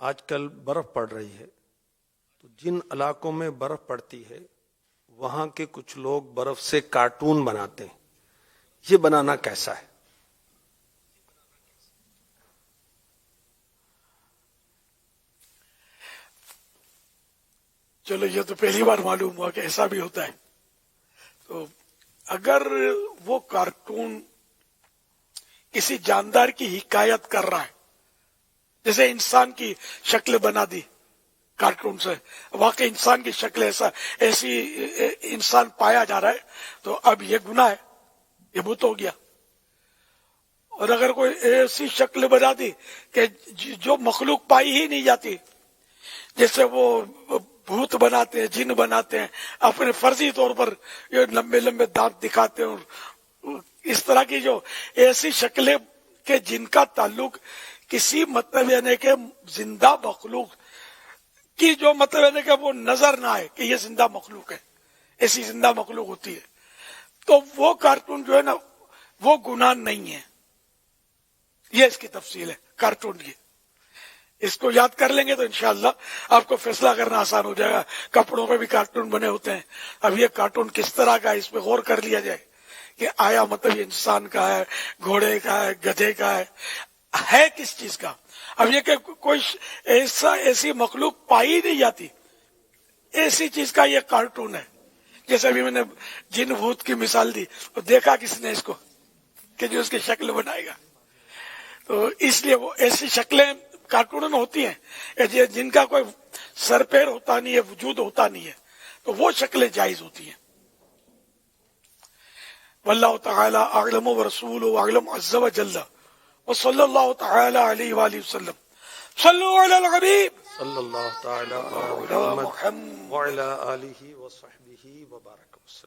آج کل برف پڑ رہی ہے، تو جن علاقوں میں برف پڑتی ہے وہاں کے کچھ لوگ برف سے کارٹون بناتے ہیں. یہ بنانا کیسا ہے؟ چلو یہ تو پہلی بار معلوم ہوا کہ ایسا بھی ہوتا ہے. تو اگر وہ کارٹون کسی جاندار کی حکایت کر رہا ہے، جیسے انسان کی شکل بنا دی کارٹون سے، واقعی انسان کی شکل ایسی انسان پایا جا رہا ہے، تو اب یہ گناہ ہے، یہ بت ہو گیا. اور اگر کوئی ایسی شکل بنا دی کہ جو مخلوق پائی ہی نہیں جاتی، جیسے وہ بھوت بناتے ہیں، جن بناتے ہیں، اپنے فرضی طور پر یہ لمبے لمبے دانت دکھاتے ہیں، اور اس طرح کی جو ایسی شکلیں کہ جن کا تعلق کسی مطلب یعنی کہ زندہ مخلوق کی، جو مطلب یعنی کہ وہ نظر نہ آئے کہ یہ زندہ مخلوق ہے، ایسی زندہ مخلوق ہوتی ہے، تو وہ کارٹون جو ہے نا وہ گناہ نہیں ہے. یہ اس کی تفصیل ہے کارٹون کی. اس کو یاد کر لیں گے تو انشاءاللہ آپ کو فیصلہ کرنا آسان ہو جائے گا. کپڑوں پہ بھی کارٹون بنے ہوتے ہیں. اب یہ کارٹون کس طرح کا ہے، اس پہ غور کر لیا جائے کہ آیا مطلب یہ انسان کا ہے، گھوڑے کا ہے، گدھے کا ہے کس چیز کا. اب یہ کہ کوئی ایسی مخلوق پائی نہیں جاتی، ایسی چیز کا یہ کارٹون ہے. جیسے ابھی میں نے جن بھوت کی مثال دی، تو دیکھا کس نے اس کو کہ جو اس کی شکل بنائے گا. تو اس لیے وہ ایسی شکلیں کارٹون میں ہوتی ہیں جن کا کوئی سر پیر ہوتا نہیں ہے، وجود ہوتا نہیں ہے، تو وہ شکلیں جائز ہوتی ہیں. واللہ تعالی اعلم ورسولہ اعلم عز وجل وصلی اللہ تعالی علیہ وآلہ وسلم. صلو علی الحبیب صلی اللہ تعالی علی محمد وعلی آلہ وصحبہ وبارک وسلم.